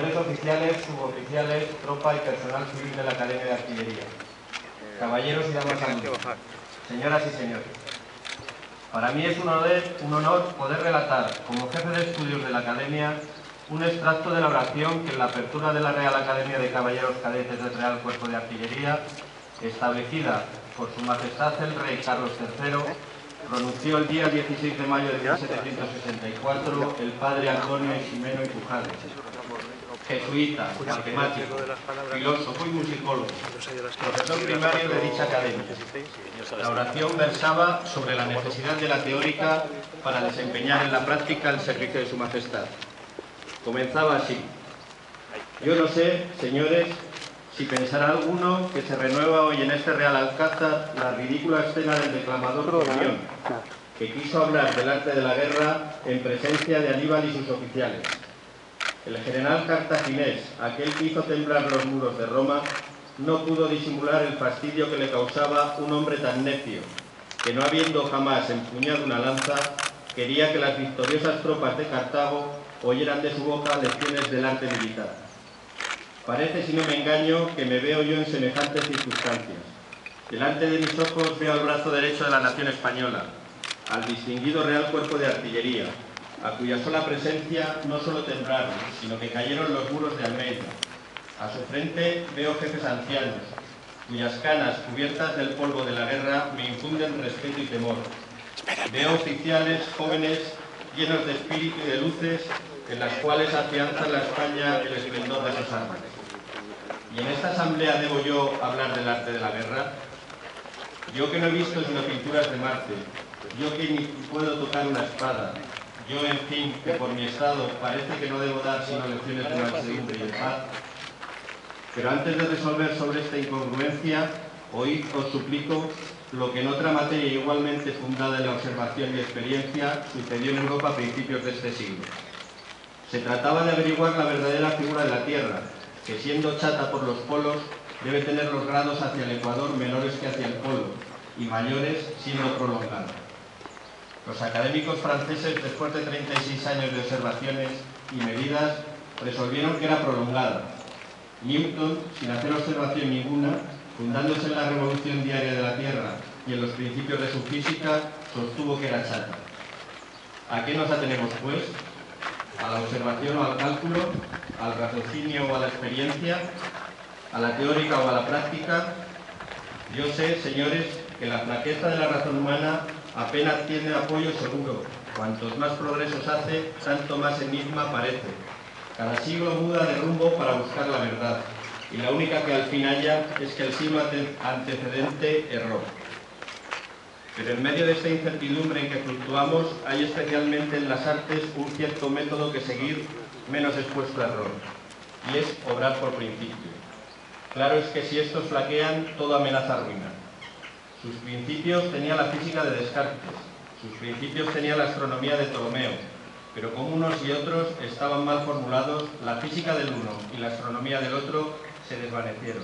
Señores oficiales, suboficiales, tropa y personal civil de la Academia de Artillería, caballeros y damas alumnos, señoras y señores, para mí es un honor poder relatar, como jefe de estudios de la Academia, un extracto de la oración que en la apertura de la Real Academia de Caballeros Cadetes del Real Cuerpo de Artillería, establecida por Su Majestad el Rey Carlos III, pronunció el día 16 de mayo de 1764 el padre Antonio Ximeno y Pujades, jesuita, matemático, filósofo y musicólogo, profesor primario de dicha academia. La oración versaba sobre la necesidad de la teórica para desempeñar en la práctica el servicio de Su Majestad. Comenzaba así: yo no sé, señores, si pensará alguno que se renueva hoy en este Real Alcázar la ridícula escena del declamador Corrión, que quiso hablar del arte de la guerra en presencia de Aníbal y sus oficiales. El general cartaginés, aquel que hizo temblar los muros de Roma, no pudo disimular el fastidio que le causaba un hombre tan necio, que no habiendo jamás empuñado una lanza, quería que las victoriosas tropas de Cartago oyeran de su boca lecciones del arte militar. Parece, si no me engaño, que me veo yo en semejantes circunstancias. Delante de mis ojos veo al brazo derecho de la nación española, al distinguido Real Cuerpo de Artillería, a cuya sola presencia no solo temblaron, sino que cayeron los muros de Almeida. A su frente veo jefes ancianos, cuyas canas, cubiertas del polvo de la guerra, me infunden respeto y temor. Veo oficiales jóvenes, llenos de espíritu y de luces, en las cuales afianzan la España el esplendor de sus armas. ¿Y en esta asamblea debo yo hablar del arte de la guerra? Yo que no he visto sino pinturas de Marte, yo que ni puedo tocar una espada, yo, en fin, que por mi estado parece que no debo dar sino lecciones de mansedumbre y de paz. Pero antes de resolver sobre esta incongruencia, hoy os suplico lo que en otra materia igualmente fundada en la observación y experiencia sucedió en Europa a principios de este siglo. Se trataba de averiguar la verdadera figura de la Tierra, que siendo chata por los polos, debe tener los grados hacia el ecuador menores que hacia el polo, y mayores siendo prolongada. Los académicos franceses, después de 36 años de observaciones y medidas, resolvieron que era prolongada. Newton, sin hacer observación ninguna, fundándose en la revolución diaria de la Tierra y en los principios de su física, sostuvo que era chata. ¿A qué nos atenemos, pues? ¿A la observación o al cálculo? ¿Al raciocinio o a la experiencia? ¿A la teórica o a la práctica? Yo sé, señores, que la flaqueza de la razón humana apenas tiene apoyo seguro. Cuantos más progresos hace, tanto más enigma parece. Cada siglo muda de rumbo para buscar la verdad, y la única que al fin halla es que el siglo antecedente erró. Pero en medio de esta incertidumbre en que fluctuamos, hay especialmente en las artes un cierto método que seguir menos expuesto a error, y es obrar por principio. Claro es que si estos flaquean, todo amenaza ruina. Sus principios tenía la física de Descartes, sus principios tenía la astronomía de Ptolomeo, pero como unos y otros estaban mal formulados, la física del uno y la astronomía del otro se desvanecieron.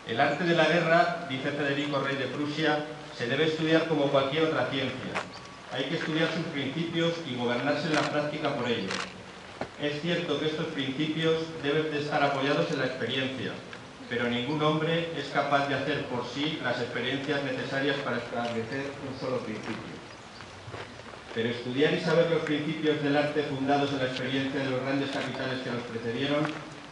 El arte de la guerra, dice Federico, rey de Prusia, se debe estudiar como cualquier otra ciencia. Hay que estudiar sus principios y gobernarse en la práctica por ellos. Es cierto que estos principios deben de estar apoyados en la experiencia, pero ningún hombre es capaz de hacer por sí las experiencias necesarias para establecer un solo principio. Pero estudiar y saber los principios del arte fundados en la experiencia de los grandes capitanes que nos precedieron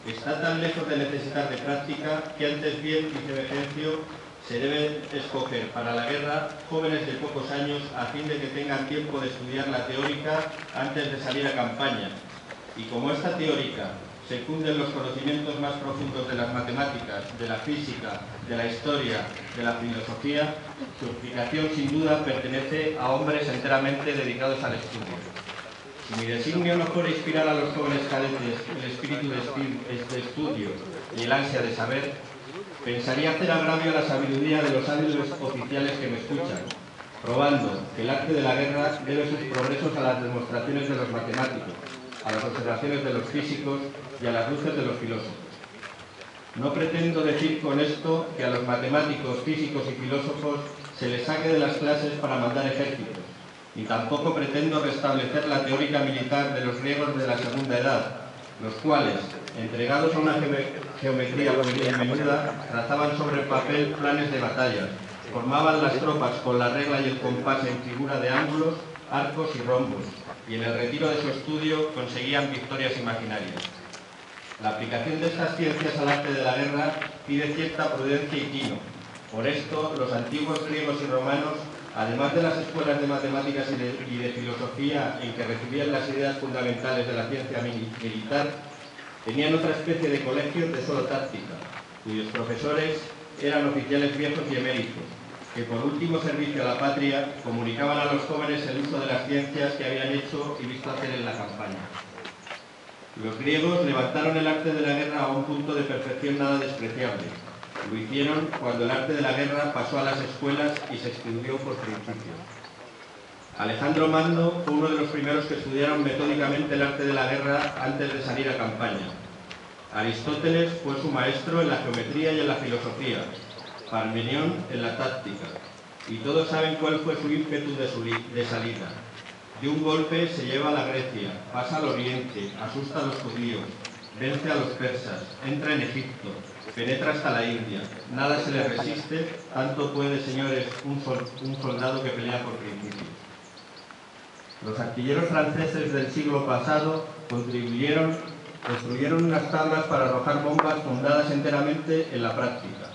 está tan lejos de necesitar de práctica que antes bien, dice Vegencio, se debe escoger para la guerra jóvenes de pocos años a fin de que tengan tiempo de estudiar la teórica antes de salir a campaña. Y como esta teórica se funden los conocimientos más profundos de las matemáticas, de la física, de la historia, de la filosofía, su explicación sin duda pertenece a hombres enteramente dedicados al estudio. Si mi designio no fuera inspirar a los jóvenes cadetes el espíritu de estudio y el ansia de saber, pensaría hacer agravio a la sabiduría de los hábiles oficiales que me escuchan, probando que el arte de la guerra debe sus progresos a las demostraciones de los matemáticos, a las observaciones de los físicos y a las luces de los filósofos. No pretendo decir con esto que a los matemáticos, físicos y filósofos se les saque de las clases para mandar ejércitos, ni tampoco pretendo restablecer la teórica militar de los griegos de la Segunda Edad, los cuales, entregados a una geometría menuda, trazaban sobre el papel planes de batalla, formaban las tropas con la regla y el compás en figura de ángulos, arcos y rombos, y en el retiro de su estudio conseguían victorias imaginarias. La aplicación de estas ciencias al arte de la guerra pide cierta prudencia y tino. Por esto, los antiguos griegos y romanos, además de las escuelas de matemáticas y de filosofía en que recibían las ideas fundamentales de la ciencia militar, tenían otra especie de colegios de solo táctica, cuyos profesores eran oficiales viejos y eméritos, que por último servicio a la patria comunicaban a los jóvenes el uso de las ciencias que habían hecho y visto hacer en la campaña. Los griegos levantaron el arte de la guerra a un punto de perfección nada despreciable. Lo hicieron cuando el arte de la guerra pasó a las escuelas y se estudió por principios. Alejandro Magno fue uno de los primeros que estudiaron metódicamente el arte de la guerra antes de salir a campaña. Aristóteles fue su maestro en la geometría y en la filosofía, Parmenión en la táctica, y todos saben cuál fue su ímpetu de salida. De un golpe se lleva a la Grecia, pasa al Oriente, asusta a los judíos, vence a los persas, entra en Egipto, penetra hasta la India. Nada se le resiste, tanto puede, señores, un soldado que pelea por principios. Los artilleros franceses del siglo pasado construyeron unas tablas para arrojar bombas fundadas enteramente en la práctica.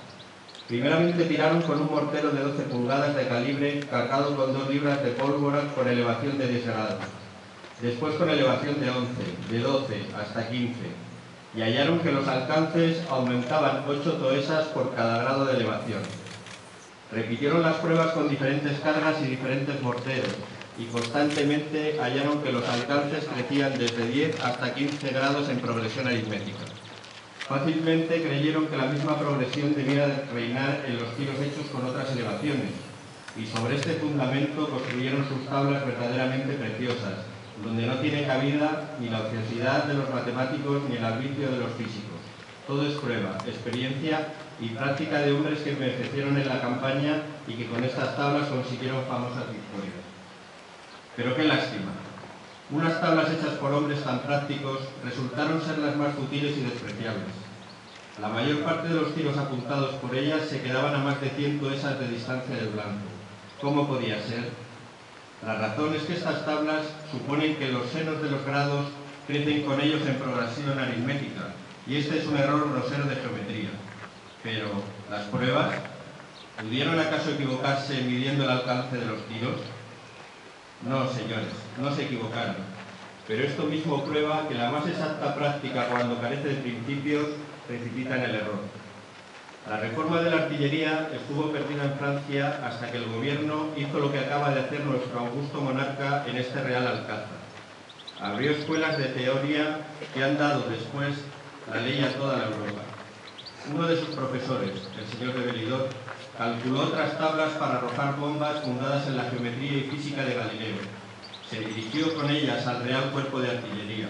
Primeramente tiraron con un mortero de 12 pulgadas de calibre cargado con 2 libras de pólvora con elevación de 10 grados. Después con elevación de 11, de 12 hasta 15. Y hallaron que los alcances aumentaban 8 toesas por cada grado de elevación. Repitieron las pruebas con diferentes cargas y diferentes morteros, y constantemente hallaron que los alcances crecían desde 10 hasta 15 grados en progresión aritmética. Fácilmente creyeron que la misma progresión debía reinar en los tiros hechos con otras elevaciones, y sobre este fundamento construyeron sus tablas verdaderamente preciosas, donde no tiene cabida ni la ociosidad de los matemáticos ni el arbitrio de los físicos. Todo es prueba, experiencia y práctica de hombres que envejecieron en la campaña y que con estas tablas consiguieron famosas victorias. Pero qué lástima. Unas tablas hechas por hombres tan prácticos resultaron ser las más futiles y despreciables. La mayor parte de los tiros apuntados por ellas se quedaban a más de 100 toesas de distancia del blanco. ¿Cómo podía ser? La razón es que estas tablas suponen que los senos de los grados crecen con ellos en progresión aritmética, y este es un error grosero de geometría. Pero, ¿las pruebas? ¿Pudieron acaso equivocarse midiendo el alcance de los tiros? No, señores, no se equivocaron. Pero esto mismo prueba que la más exacta práctica, cuando carece de principios, precipita en el error. La reforma de la artillería estuvo perdida en Francia hasta que el gobierno hizo lo que acaba de hacer nuestro augusto monarca en este Real Alcázar. Abrió escuelas de teoría que han dado después la ley a toda la Europa. Uno de sus profesores, el señor de Belidor, calculó otras tablas para arrojar bombas fundadas en la geometría y física de Galileo. Se dirigió con ellas al Real Cuerpo de Artillería.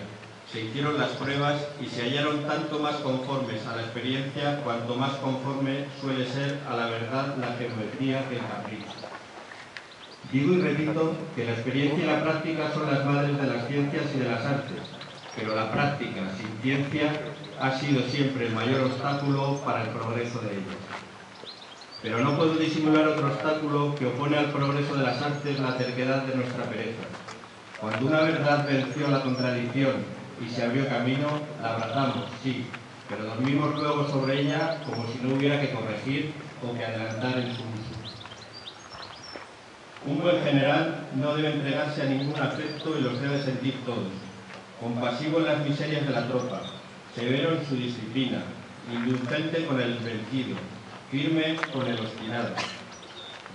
Se hicieron las pruebas y se hallaron tanto más conformes a la experiencia cuanto más conforme suele ser a la verdad la geometría que el capricho. Digo y repito que la experiencia y la práctica son las madres de las ciencias y de las artes, pero la práctica sin ciencia ha sido siempre el mayor obstáculo para el progreso de ellos. Pero no puedo disimular otro obstáculo que opone al progreso de las artes la terquedad de nuestra pereza. Cuando una verdad venció la contradicción y se abrió camino, la abrazamos, sí, pero dormimos luego sobre ella como si no hubiera que corregir o que adelantar en su uso. Un buen general no debe entregarse a ningún afecto y los debe sentir todos. Compasivo en las miserias de la tropa, severo en su disciplina, indulgente con el vencido, firme con el obstinado.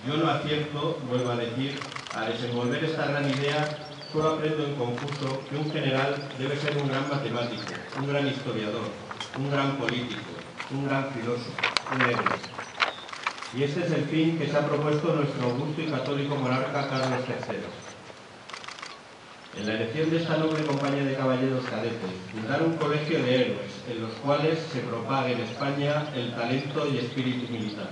Yo no acierto, vuelvo a decir, a desenvolver esta gran idea, solo aprendo en confuso que un general debe ser un gran matemático, un gran historiador, un gran político, un gran filósofo, un héroe. Y este es el fin que se ha propuesto nuestro augusto y católico monarca Carlos III. En la elección de esta noble compañía de caballeros cadetes, fundar un colegio de héroes, en los cuales se propague en España el talento y espíritu militar.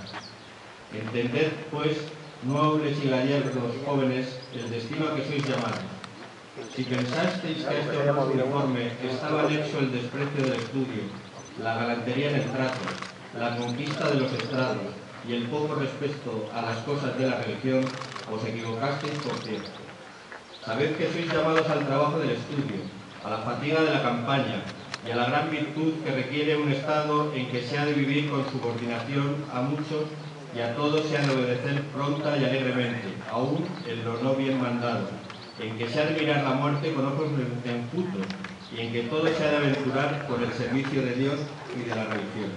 Entended, pues, nobles y gallardos jóvenes, el destino a que sois llamados. Si pensasteis que a este honor uniforme estaba anexo el desprecio del estudio, la galantería en el trato, la conquista de los estrados y el poco respeto a las cosas de la religión, os equivocasteis por cierto. Sabed que sois llamados al trabajo del estudio, a la fatiga de la campaña y a la gran virtud que requiere un estado en que se ha de vivir con subordinación a muchos y a todos se ha de obedecer pronta y alegremente, aún en lo no bien mandado, en que se ha de mirar la muerte con ojos enjutos y en que todo se ha de aventurar por el servicio de Dios y de la religión.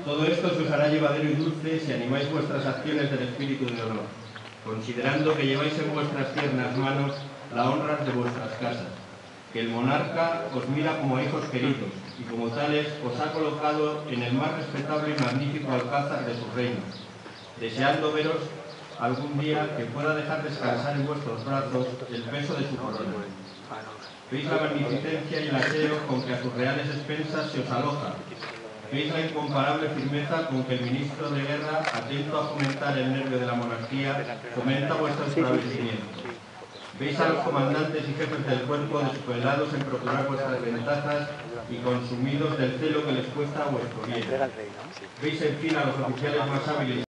Todo esto se os hará llevadero y dulce si animáis vuestras acciones del espíritu de honor, considerando que lleváis en vuestras tiernas manos la honra de vuestras casas, que el monarca os mira como a hijos queridos y como tales os ha colocado en el más respetable y magnífico alcázar de su reino, deseando veros algún día que pueda dejar descansar en vuestros brazos el peso de su corona. Veis la magnificencia y el aseo con que a sus reales expensas se os aloja. Veis la incomparable firmeza con que el ministro de guerra, atento a fomentar el nervio de la monarquía, fomenta vuestro establecimiento. Veis a los comandantes y jefes del cuerpo descuelados en procurar vuestras ventajas y consumidos del celo que les cuesta a vuestro bien. Veis en fin a los oficiales más hábiles